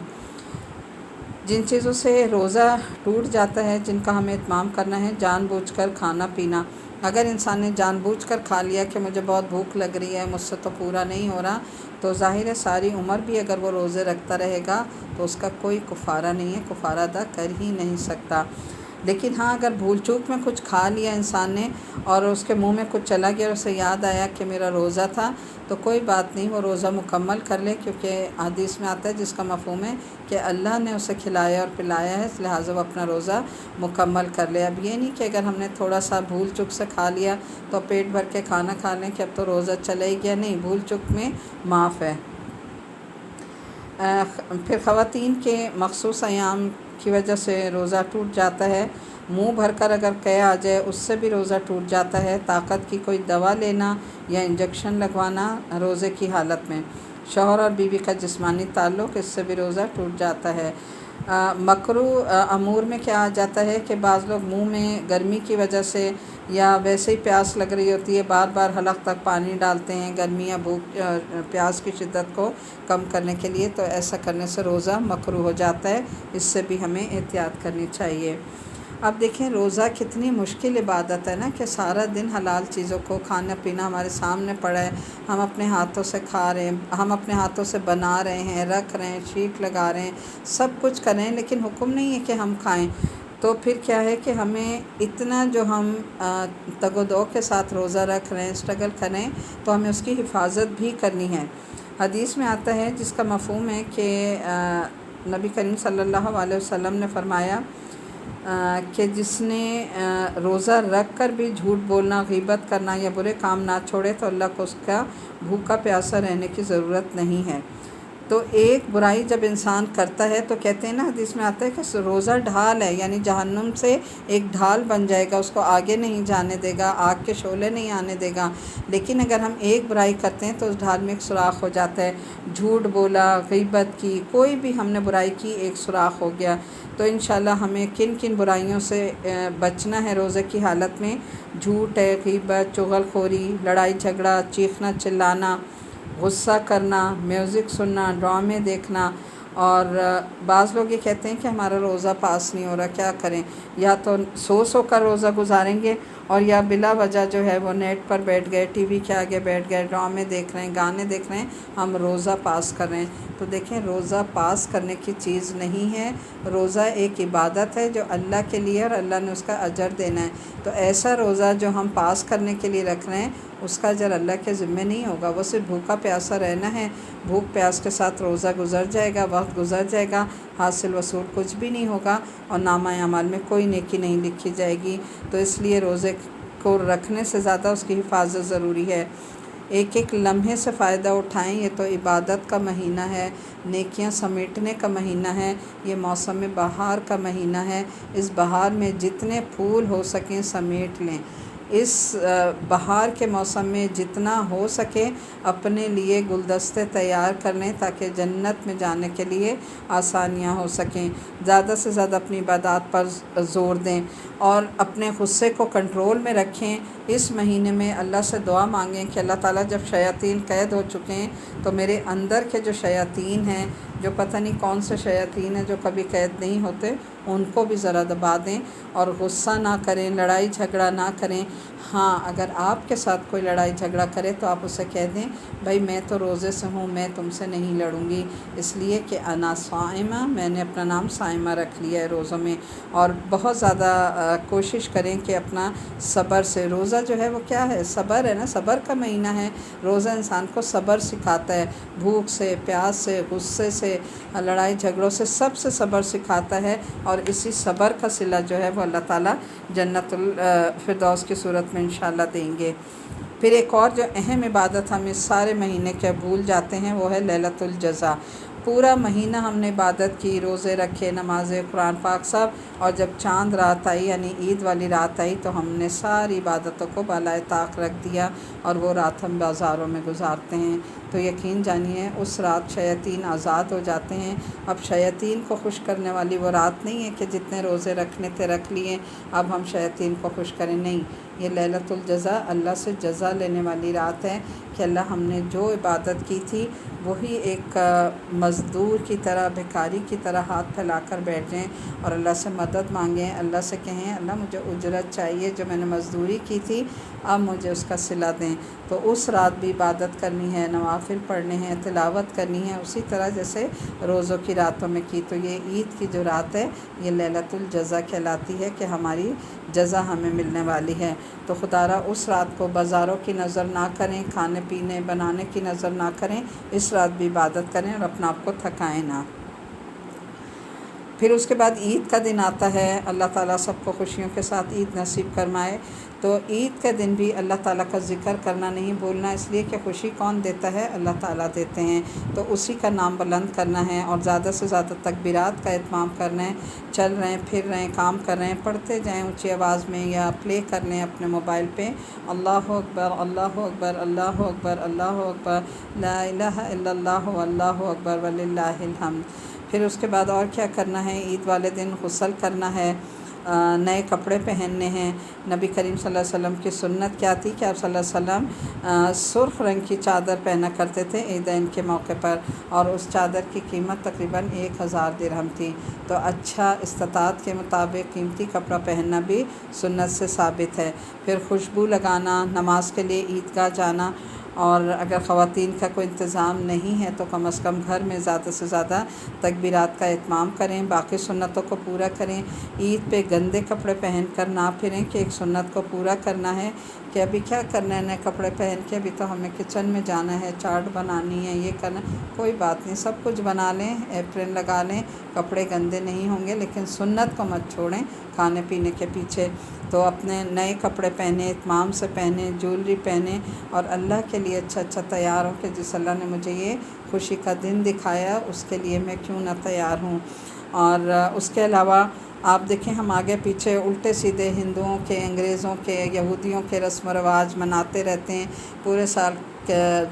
جن چیزوں سے روزہ ٹوٹ جاتا ہے، جن کا ہمیں اہتمام کرنا ہے، جان بوجھ کر کھانا پینا۔ اگر انسان نے جان بوجھ کر کھا لیا کہ مجھے بہت بھوک لگ رہی ہے، مجھ سے تو پورا نہیں ہو رہا، تو ظاہر ہے ساری عمر بھی اگر وہ روزے رکھتا رہے گا تو اس کا کوئی کفارہ نہیں ہے، کفارہ ادا کر ہی نہیں سکتا۔ لیکن ہاں، اگر بھول چوک میں کچھ کھا لیا انسان نے اور اس کے منہ میں کچھ چلا گیا اور اسے یاد آیا کہ میرا روزہ تھا، تو کوئی بات نہیں، وہ روزہ مکمل کر لے، کیونکہ حدیث میں آتا ہے جس کا مفہوم ہے کہ اللہ نے اسے کھلایا اور پلایا ہے، اس لہٰذا وہ اپنا روزہ مکمل کر لے۔ اب یہ نہیں کہ اگر ہم نے تھوڑا سا بھول چک سے کھا لیا تو پیٹ بھر کے کھانا کھا لیں کہ اب تو روزہ چلے ہی گیا، نہیں، بھول چک میں معاف ہے۔ پھر خواتین کے مخصوص ایام کی وجہ سے روزہ ٹوٹ جاتا ہے، منہ بھر کر اگر قے آ جائے اس سے بھی روزہ ٹوٹ جاتا ہے، طاقت کی کوئی دوا لینا یا انجیکشن لگوانا روزے کی حالت میں، شوہر اور بیوی کا جسمانی تعلق، اس سے بھی روزہ ٹوٹ جاتا ہے۔ مکروہ امور میں کیا آ جاتا ہے کہ بعض لوگ منہ میں گرمی کی وجہ سے یا ویسے ہی پیاس لگ رہی ہوتی ہے، بار بار حلق تک پانی ڈالتے ہیں گرمی یا بھوک پیاس کی شدت کو کم کرنے کے لیے، تو ایسا کرنے سے روزہ مکروہ ہو جاتا ہے، اس سے بھی ہمیں احتیاط کرنی چاہیے۔ اب دیکھیں روزہ کتنی مشکل عبادت ہے نا، کہ سارا دن حلال چیزوں کو کھانا پینا ہمارے سامنے پڑا ہے، ہم اپنے ہاتھوں سے کھا رہے ہیں، ہم اپنے ہاتھوں سے بنا رہے ہیں، رکھ رہے ہیں، شیٹ لگا رہے ہیں، سب کچھ کر رہے ہیں، لیکن حکم نہیں ہے کہ ہم کھائیں۔ تو پھر کیا ہے کہ ہمیں اتنا جو ہم تگ و دو کے ساتھ روزہ رکھ رہے ہیں، اسٹرگل کر رہے ہیں، تو ہمیں اس کی حفاظت بھی کرنی ہے۔ حدیث میں آتا ہے جس کا مفہوم ہے کہ نبی کریم صلی اللہ علیہ وسلم نے فرمایا کہ جس نے روزہ رکھ کر بھی جھوٹ بولنا، غیبت کرنا یا برے کام نہ چھوڑے تو اللہ کو اس کا بھوکا پیاسا رہنے کی ضرورت نہیں ہے۔ تو ایک برائی جب انسان کرتا ہے تو کہتے ہیں نا، حدیث میں آتا ہے کہ روزہ ڈھال ہے، یعنی جہنم سے ایک ڈھال بن جائے گا، اس کو آگے نہیں جانے دے گا، آگ کے شعلے نہیں آنے دے گا۔ لیکن اگر ہم ایک برائی کرتے ہیں تو اس ڈھال میں ایک سوراخ ہو جاتا ہے، جھوٹ بولا، غیبت کی، کوئی بھی ہم نے برائی کی، ایک سوراخ ہو گیا۔ تو انشاءاللہ ہمیں کن کن برائیوں سے بچنا ہے روزے کی حالت میں؟ جھوٹ ہے، غیبت، چغل خوری، لڑائی جھگڑا، چیخنا چلانا، غصہ کرنا، میوزک سننا، ڈرامے دیکھنا۔ اور بعض لوگ یہ کہتے ہیں کہ ہمارا روزہ پاس نہیں ہو رہا، کیا کریں؟ یا تو سو کر روزہ گزاریں گے، اور یا بلا وجہ جو ہے وہ نیٹ پر بیٹھ گئے، ٹی وی کے آگے بیٹھ گئے، ڈرامے دیکھ رہے ہیں، گانے دیکھ رہے ہیں، ہم روزہ پاس کر رہے ہیں۔ تو دیکھیں روزہ پاس کرنے کی چیز نہیں ہے، روزہ ایک عبادت ہے جو اللہ کے لیے، اور اللہ نے اس کا اجر دینا ہے۔ تو ایسا روزہ جو ہم پاس کرنے کے لیے رکھ رہے ہیں، اس کا اجر اللہ کے ذمہ نہیں ہوگا، وہ صرف بھوکا پیاسا رہنا ہے۔ بھوک پیاس کے ساتھ روزہ گزر جائے گا، وقت گزر جائے گا، حاصل وصول کچھ بھی نہیں ہوگا، اور نامہ اعمال میں کوئی نیکی نہیں لکھی جائے گی۔ تو اس لیے روزے کو رکھنے سے زیادہ اس کی حفاظت ضروری ہے۔ ایک ایک لمحے سے فائدہ اٹھائیں، یہ تو عبادت کا مہینہ ہے، نیکیاں سمیٹنے کا مہینہ ہے، یہ موسم بہار کا مہینہ ہے۔ اس بہار میں جتنے پھول ہو سکیں سمیٹ لیں، اس بہار کے موسم میں جتنا ہو سکے اپنے لیے گلدستے تیار کر لیں، تاکہ جنت میں جانے کے لیے آسانیاں ہو سکیں۔ زیادہ سے زیادہ اپنی عبادات پر زور دیں، اور اپنے غصے کو کنٹرول میں رکھیں۔ اس مہینے میں اللہ سے دعا مانگیں کہ اللہ تعالیٰ جب شیاطین قید ہو چکے ہیں، تو میرے اندر کے جو شیاطین ہیں، جو پتہ نہیں کون سے شیاطین ہیں جو کبھی قید نہیں ہوتے، ان کو بھی ذرا دبا دیں، اور غصہ نہ کریں، لڑائی جھگڑا نہ کریں۔ ہاں، اگر آپ کے ساتھ کوئی لڑائی جھگڑا کرے تو آپ اسے کہہ دیں، بھائی میں تو روزے سے ہوں، میں تم سے نہیں لڑوں گی، اس لیے کہ انا صائمہ، میں نے اپنا نام صائمہ رکھ لیا ہے روزوں میں۔ اور بہت زیادہ کوشش کریں کہ اپنا صبر سے، روزہ جو ہے وہ کیا ہے؟ صبر ہے نا، صبر کا مہینہ ہے۔ روزہ انسان کو صبر سکھاتا ہے، بھوک سے، پیاس سے، غصے سے، لڑائی جھگڑوں سے، سب سے صبر سکھاتا ہے، اور اسی صبر کا صلہ جو ہے وہ اللہ تعالیٰ جنت الفردوس کی صورت میں انشاءاللہ دیں گے۔ پھر ایک اور جو اہم عبادت ہم اس سارے مہینے کے بھول جاتے ہیں، وہ ہے لیلۃ الجزا۔ پورا مہینہ ہم نے عبادت کی، روزے رکھے، نمازیں، قرآن پاک سب، اور جب چاند رات آئی یعنی عید والی رات آئی تو ہم نے ساری عبادتوں کو بالائے طاق رکھ دیا، اور وہ رات ہم بازاروں میں گزارتے ہیں۔ تو یقین جانیے اس رات شیاطین آزاد ہو جاتے ہیں۔ اب شیاطین کو خوش کرنے والی وہ رات نہیں ہے کہ جتنے روزے رکھنے تھے رکھ لیے، اب ہم شیاطین کو خوش کریں، نہیں، یہ لیلۃ الجزا اللہ سے جزا لینے والی رات ہے، کہ اللہ ہم نے جو عبادت کی تھی وہی ایک مزدور کی طرح، بھکاری کی طرح ہاتھ پھیلا کر بیٹھ جائیں، اور اللہ سے مدد مانگیں، اللہ سے کہیں اللہ مجھے اجرت چاہیے، جو میں نے مزدوری کی تھی اب مجھے اس کا صلہ دیں۔ تو اس رات بھی عبادت کرنی ہے، نوافل پڑھنے ہیں، تلاوت کرنی ہے، اسی طرح جیسے روزوں کی راتوں میں کی۔ تو یہ عید کی جو رات ہے یہ لیلۃ الجزا کہلاتی ہے، کہ ہماری جزا ہمیں ملنے والی ہے۔ تو خدا را اس رات کو بازاروں کی نظر نہ کریں، کھانے پینے بنانے کی نظر نہ کریں، اس رات بھی عبادت کریں، اور اپنا آپ کو تھکائیں نہ۔ پھر اس کے بعد عید کا دن آتا ہے، اللہ تعالیٰ سب کو خوشیوں کے ساتھ عید نصیب فرمائے۔ تو عید کے دن بھی اللہ تعالیٰ کا ذکر کرنا نہیں بھولنا، اس لیے کہ خوشی کون دیتا ہے؟ اللہ تعالیٰ دیتے ہیں، تو اسی کا نام بلند کرنا ہے، اور زیادہ سے زیادہ تکبیرات کا اتمام کرنا ہے۔ چل رہے ہیں، پھر رہے ہیں، کام کر رہے ہیں، پڑھتے جائیں اونچی آواز میں، یا پلے کر لیں اپنے موبائل پہ، اللہ اکبر اللہ اکبر اللہ اکبر اللہ اکبر، لا الہ الا اللہ واللہ اکبر وللہ الحمد۔ پھر اس کے بعد اور کیا کرنا ہے؟ عید والے دن غسل کرنا ہے، نئے کپڑے پہننے ہیں۔ نبی کریم صلی اللہ علیہ وسلم کی سنت کیا تھی کہ آپ صلی اللہ علیہ وسلم سرخ رنگ کی چادر پہنا کرتے تھے عیدین کے موقع پر، اور اس چادر کی قیمت تقریباً 1000 درہم تھی۔ تو اچھا استطاعت کے مطابق قیمتی کپڑا پہننا بھی سنت سے ثابت ہے۔ پھر خوشبو لگانا، نماز کے لیے عیدگاہ جانا، اور اگر خواتین کا کوئی انتظام نہیں ہے تو کم از کم گھر میں زیادہ سے زیادہ تکبیرات کا اتمام کریں، باقی سنتوں کو پورا کریں۔ عید پہ گندے کپڑے پہن کر نہ پھریں کہ ایک سنت کو پورا کرنا ہے کہ ابھی کیا کرنا ہے نئے کپڑے پہن کے، ابھی تو ہمیں کچن میں جانا ہے، چاٹ بنانی ہے، یہ کرنا، کوئی بات نہیں، سب کچھ بنا لیں، ایپرن لگا لیں، کپڑے گندے نہیں ہوں گے، لیکن سنت کو مت چھوڑیں کھانے پینے کے پیچھے۔ تو اپنے نئے کپڑے پہنیں، اتمام سے پہنیں، جولری پہنیں، اور اللہ کے لیے اچھا تیار ہو کہ جس اللہ نے مجھے یہ خوشی کا دن دکھایا اس کے لیے میں کیوں نہ تیار ہوں۔ اور اس کے علاوہ آپ دیکھیں ہم آگے پیچھے الٹے سیدھے ہندوؤں کے، انگریزوں کے، یہودیوں کے رسم و رواج مناتے رہتے ہیں پورے سال،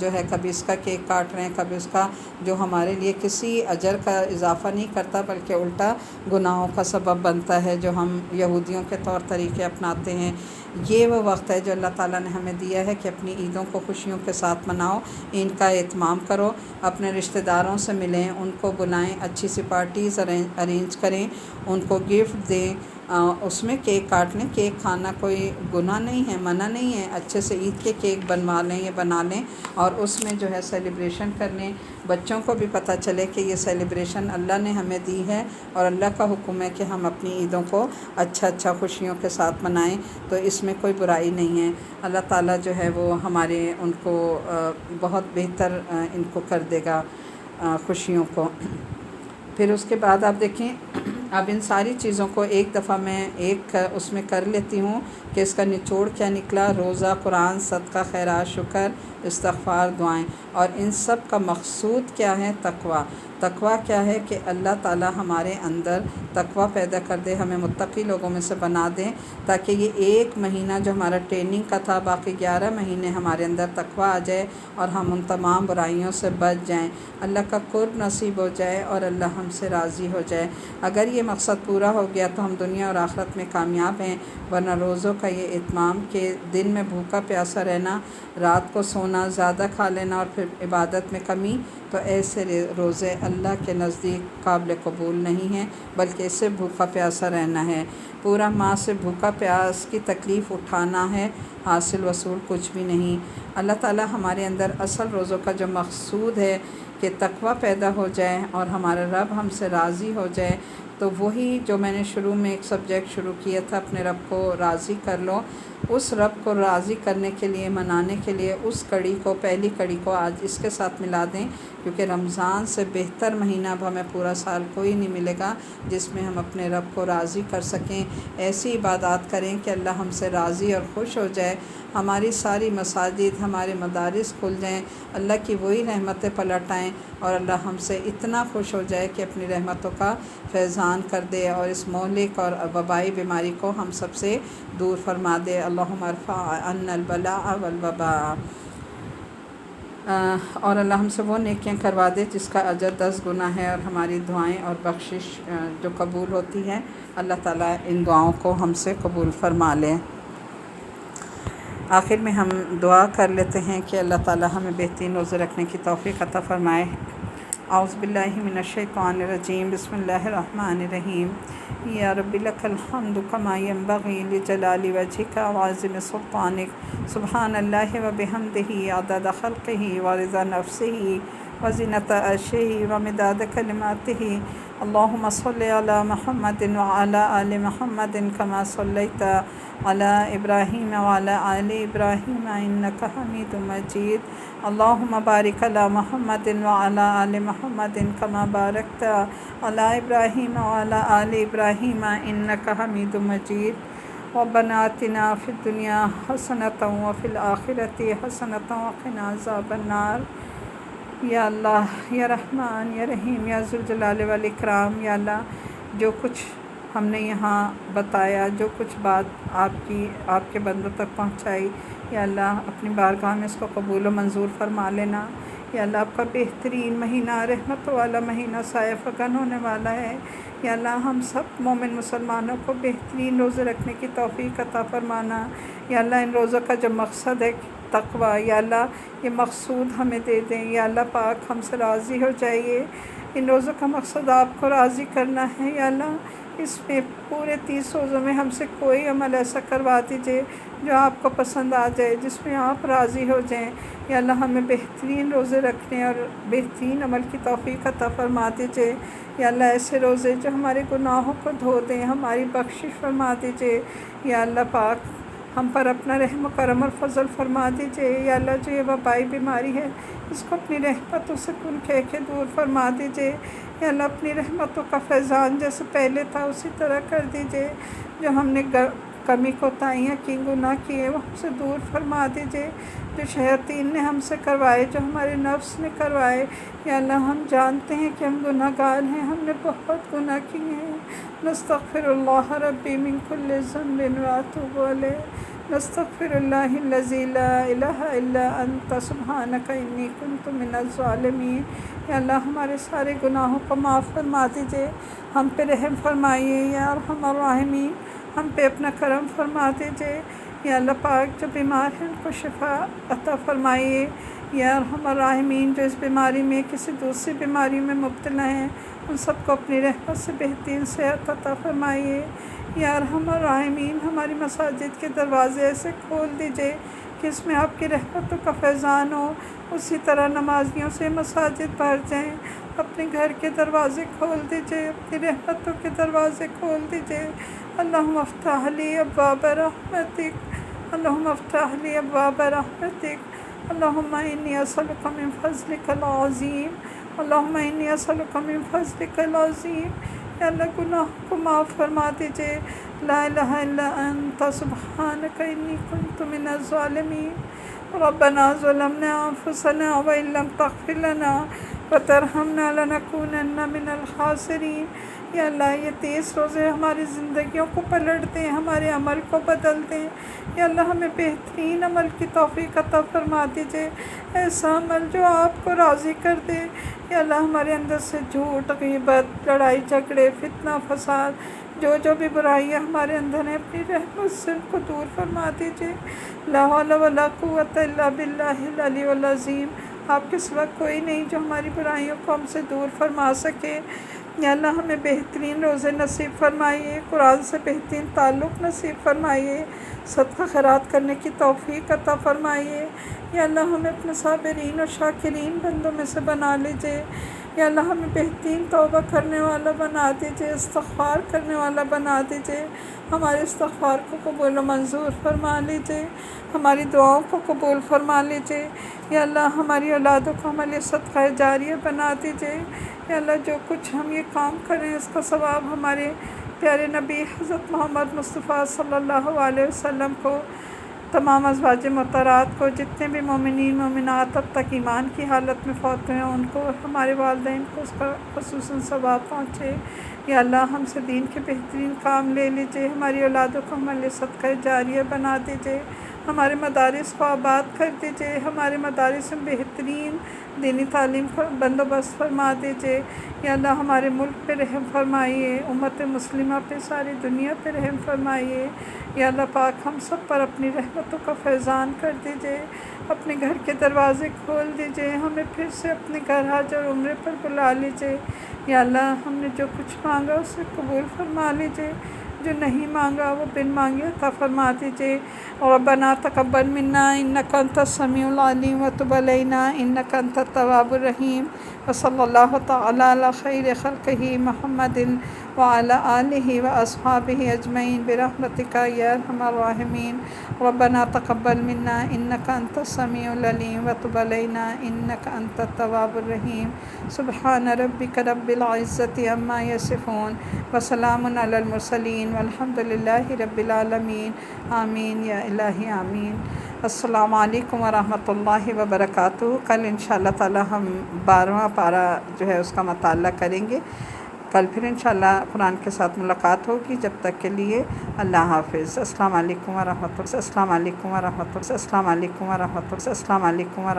جو ہے کبھی اس کا کیک کاٹ رہے ہیں، کبھی اس کا، جو ہمارے لیے کسی اجر کا اضافہ نہیں کرتا بلکہ الٹا گناہوں کا سبب بنتا ہے، جو ہم یہودیوں کے طور طریقے اپناتے ہیں۔ یہ وہ وقت ہے جو اللہ تعالیٰ نے ہمیں دیا ہے کہ اپنی عیدوں کو خوشیوں کے ساتھ مناؤ، ان کا اہتمام کرو، اپنے رشتہ داروں سے ملیں، ان کو بلائیں، اچھی سی پارٹیز ارینج کریں، ان کو گفٹ دیں، اس میں کیک کاٹ لیں۔ کیک کھانا کوئی گناہ نہیں ہے، منع نہیں ہے، اچھے سے عید کے کیک بنوا لیں، یہ بنا لیں اور اس میں جو ہے سیلیبریشن کر لیں۔ بچوں کو بھی پتہ چلے کہ یہ سیلیبریشن اللہ نے ہمیں دی ہے اور اللہ کا حکم ہے کہ ہم اپنی عیدوں کو اچھا خوشیوں کے ساتھ منائیں، تو اس میں کوئی برائی نہیں ہے۔ اللہ تعالیٰ جو ہے وہ ہمارے ان کو بہت بہتر ان کو کر دے گا خوشیوں کو۔ پھر اس کے بعد آپ دیکھیں، اب ان ساری چیزوں کو ایک دفعہ میں ایک اس میں کر لیتی ہوں کہ اس کا نچوڑ کیا نکلا۔ روزہ، قرآن، صدقہ، خیرات، شکر، استغفار، دعائیں، اور ان سب کا مقصود کیا ہے؟ تقویٰ۔ تقویٰ کیا ہے کہ اللہ تعالیٰ ہمارے اندر تقویٰ پیدا کر دے، ہمیں متقی لوگوں میں سے بنا دیں، تاکہ یہ ایک مہینہ جو ہمارا ٹریننگ کا تھا، باقی 11 مہینے ہمارے اندر تقویٰ آ جائے اور ہم ان تمام برائیوں سے بچ جائیں، اللہ کا قرب نصیب ہو جائے اور اللہ ہم سے راضی ہو جائے۔ اگر یہ مقصد پورا ہو گیا تو ہم دنیا اور آخرت میں کامیاب ہیں، ورنہ روزوں کا یہ اتمام کہ دن میں بھوکا پیاسا رہنا، رات کو سونا، زیادہ کھا لینا اور پھر عبادت میں کمی، تو ایسے روزے اللہ کے نزدیک قابل قبول نہیں ہیں، بلکہ اس سے بھوکا پیاسا رہنا ہے۔ پورا ماہ سے بھوکا پیاس کی تکلیف اٹھانا ہے، حاصل وصول کچھ بھی نہیں۔ اللہ تعالیٰ ہمارے اندر اصل روزوں کا جو مقصود ہے کہ تقویٰ پیدا ہو جائے اور ہمارا رب ہم سے راضی ہو جائے، تو وہی جو میں نے شروع میں ایک سبجیکٹ شروع کیا تھا، اپنے رب کو راضی کر لو، اس رب کو راضی کرنے کے لیے، منانے کے لیے اس کڑی کو، پہلی کڑی کو آج اس کے ساتھ ملا دیں، کیونکہ رمضان سے بہتر مہینہ اب ہمیں پورا سال کوئی نہیں ملے گا جس میں ہم اپنے رب کو راضی کر سکیں۔ ایسی عبادات کریں کہ اللہ ہم سے راضی اور خوش ہو جائے، ہماری ساری مساجد، ہمارے مدارس کھل جائیں، اللہ کی وہی رحمتیں پلٹ آئیں اور اللہ ہم سے اتنا خوش ہو جائے کہ اپنی رحمتوں کا فیضان کر دے اور اس مہلک اور وبائی بیماری کو ہم سب سے دور فرما دے۔ اللہم ارفع عنا البلاء والوباء۔ اور اللہ ہم سے وہ نیکیاں کروا دے جس کا اجر 10 گنا ہے، اور ہماری دعائیں اور بخشش جو قبول ہوتی ہے، اللہ تعالیٰ ان دعاؤں کو ہم سے قبول فرما لے۔ آخر میں ہم دعا کر لیتے ہیں کہ اللہ تعالیٰ ہمیں بہترین روزے رکھنے کی توفیق عطا فرمائے۔ اعوذ باللہ من الشیطان الرجیم، بسم اللہ الرحمن الرحیم۔ یا رب لک الحمد کما ینبغی لجلال وجہک وعظیم سلطانک، سبحان اللہ وبحمدہ عدد خلقہ ورضا نفسہ وزنۃ عرشہ ومداد کلماتہ۔ اللہم صل علی محمد وعلی آل محمد کما صلیت علی ابراہیم وعلی آل ابراہیم انک حمید مجید۔ اللہم بارک علی محمد وعلی آل محمد کما بارکت علی ابراہیم وعلی آل ابراہیم انک حمید مجید۔ ربنا آتنا فی الدنیا حسنۃ وفی الآخرۃ حسنۃ وقنا عذاب النار۔ یا اللہ، یا رحمان، یا رحیم، یا ذوالجلال والاکرام، یا اللہ، جو کچھ ہم نے یہاں بتایا، جو کچھ بات آپ کے بندوں تک پہنچائی، یا اللہ اپنی بارگاہ میں اس کو قبول و منظور فرما لینا۔ یا اللہ، آپ کا بہترین مہینہ، رحمت والا مہینہ، سایہ فگن ہونے والا ہے۔ یا اللہ ہم سب مومن مسلمانوں کو بہترین روزے رکھنے کی توفیق عطا فرمانا۔ یا اللہ ان روزوں کا جو مقصد ہے تقویٰ، یا اللہ یہ مقصود ہمیں دے دیں۔ یا اللہ پاک ہم سے راضی ہو جائیے۔ ان روزوں کا مقصد آپ کو راضی کرنا ہے۔ یا اللہ اس میں پورے 30 روزوں میں ہم سے کوئی عمل ایسا کروا دیجیے جو آپ کو پسند آ جائے، جس میں آپ راضی ہو جائیں۔ یا اللہ ہمیں بہترین روزے رکھنے اور بہترین عمل کی توفیق عطا فرما دیجیے۔ یا اللہ ایسے روزے جو ہمارے گناہوں کو دھو دیں، ہماری بخشش فرما دیجیے۔ یا اللہ پاک ہم پر اپنا رحم و کرم اور فضل فرما دیجیے۔ یا اللہ جو یہ وبائی بیماری ہے اس کو اپنی رحمتوں سے کن کہہ کے دور فرما دیجیے۔ یا اللہ اپنی رحمتوں کا فیضان جیسے پہلے تھا اسی طرح کر دیجیے۔ جو ہم نے کمی کوتاہیاں کی، گناہ کیے، وہ ہم سے دور فرما دیجیے۔ جو شیاطین نے ہم سے کروائے، جو ہمارے نفس نے کروائے، یا اللہ ہم جانتے ہیں کہ ہم گناہ گار ہیں، ہم نے بہت گناہ کیے ہیں۔ نستغفر اللہ ربی من کل ذنب واتوب الیہ۔ نستغفر اللہ الذی لا الہ الا انت سبحانک انی کنت من الظالمین۔ یا اللہ ہمارے سارے گناہوں کو معاف فرما دیجیے، ہم پہ رحم فرمائیے یا ارحم الراحمین، ہم پہ اپنا کرم فرما دیجیے۔ یا اللہ پاک جو بیمار ہیں ان کو شفا عطا فرمائیے یا ارحم الراحمین۔ جو اس بیماری میں کسی دوسری بیماری میں مبتلا ہیں ان سب کو اپنی رحمت سے بہترین صحت عطا فرمائیے یا ارحم الراحمین۔ ہماری مساجد کے دروازے ایسے کھول دیجیے کہ اس میں آپ کی رحمتوں کا فیضان ہو، اسی طرح نمازیوں سے مساجد بھر جائیں۔ اپنے گھر کے دروازے کھول دیجیے، اپنی رحمتوں کے دروازے کھول دیجیے۔ اللہم افتح لی ابواب رحمتک، اللہم افتح لی ابواب رحمتک، اللہم انی اسألک من فضلک العظیم، اللہم انی اسألک من فضلک العظیم۔ یا اللہ گناہ کو معاف فرما دیجیے۔ لا الہ الا انت سبحانک انی کنت من الظالمین۔ ربنا ظلمنا انفسنا وان لم تغفر لنا وترحمنا لنکونن من الخاسرین۔ یا اللہ یہ 30 روزے ہماری زندگیوں کو پلٹ دیں، ہمارے عمل کو بدل دیں۔ یا اللہ ہمیں بہترین عمل کی توفیق عطا فرما دیجیے، ایسا عمل جو آپ کو راضی کر دے۔ یا اللہ ہمارے اندر سے جھوٹ، غیبت، لڑائی جھگڑے، فتنہ فساد، جو بھی برائیاں ہمارے اندر ہیں اپنی رحمت سے ان کو دور فرما دیجیے۔ لا حول ولا قوت الا باللہ العلی العظیم۔ آپ کے سوا کوئی نہیں جو ہماری برائیوں کو ہم سے دور فرما سکے۔ یا اللہ ہمیں بہترین روزے نصیب فرمائیے، قرآن سے بہترین تعلق نصیب فرمائیے، صدقہ خیرات کرنے کی توفیق عطا فرمائیے۔ یا اللہ ہمیں اپنے صابرین اور شاکرین بندوں میں سے بنا لیجیے۔ یا اللہ ہمیں بہترین توبہ کرنے والا بنا دیجیے، استغفار کرنے والا بنا دیجیے۔ ہمارے استغفار کو قبول و منظور فرما لیجیے، ہماری دعاؤں کو قبول فرما لیجیے۔ یا اللہ ہماری اولادوں کو عمل صدقہ جاریہ بنا دیجیے۔ یا اللہ جو کچھ ہم یہ کام کریں اس کا ثواب ہمارے پیارے نبی حضرت محمد مصطفیٰ صلی اللہ علیہ وسلم کو، تمام ازواج مطہرات کو، جتنے بھی مومنین مومنات اب تک ایمان کی حالت میں فوت ہوئے ہیں ان کو، ہمارے والدین کو اس کا خصوصاً ثواب پہنچے۔ یا اللہ ہم سے دین کے بہترین کام لے لیجیے، ہماری اولادوں کو عمل صدقہ جاریہ بنا دیجیے، ہمارے مدارس کو آباد کر دیجیے، ہمارے مدارس میں بہترین دینی تعلیم کا بندوبست فرما دیجیے۔ یا اللہ ہمارے ملک پہ رحم فرمائیے، امت مسلمہ پہ، ساری دنیا پہ رحم فرمائیے۔ یا اللہ پاک ہم سب پر اپنی رحمتوں کا فیضان کر دیجیے، اپنے گھر کے دروازے کھول دیجیے، ہمیں پھر سے اپنے گھر حج اور عمرے پر بلا لیجیے۔ یا اللہ ہم نے جو کچھ مانگا اسے قبول فرما لیجیے، جو نہیں مانگا وہ بن مانگے عطا فرما دیجیے۔ ربنا تقبل منا انک انت السمیع العلیم وتب علینا انک انت التواب الرحیم۔ وصلی اللہ تعالی علی خیر خلقہ محمد وعلی آلہ واصحابہ اجمعین برحمتک یا ارحم الراحمین۔ ربنا تقبل منا انک انت السمیع العلیم وتب علینا انک انت التواب الرحیم۔ سبحان ربک رب العزۃ عما یصفون وسلام علی المرسلین والحمد للہ رب العالمین۔ آمین یا الہی آمین۔ السلام علیکم ورحمۃ اللہ وبرکاتہ۔ کل انشاءاللہ تعالی ہم 12واں پارہ جو ہے اس کا مطالعہ کریں گے۔ کل پھر انشاءاللہ قرآن کے ساتھ ملاقات ہوگی، جب تک کے لیے اللہ حافظ۔ السلام علیکم ورحمۃ اللہ، السلام علیکم ورحمۃ اللہ، السلام علیکم ورحمۃ اللہ، السلام علیکم ورحمۃ اللہ۔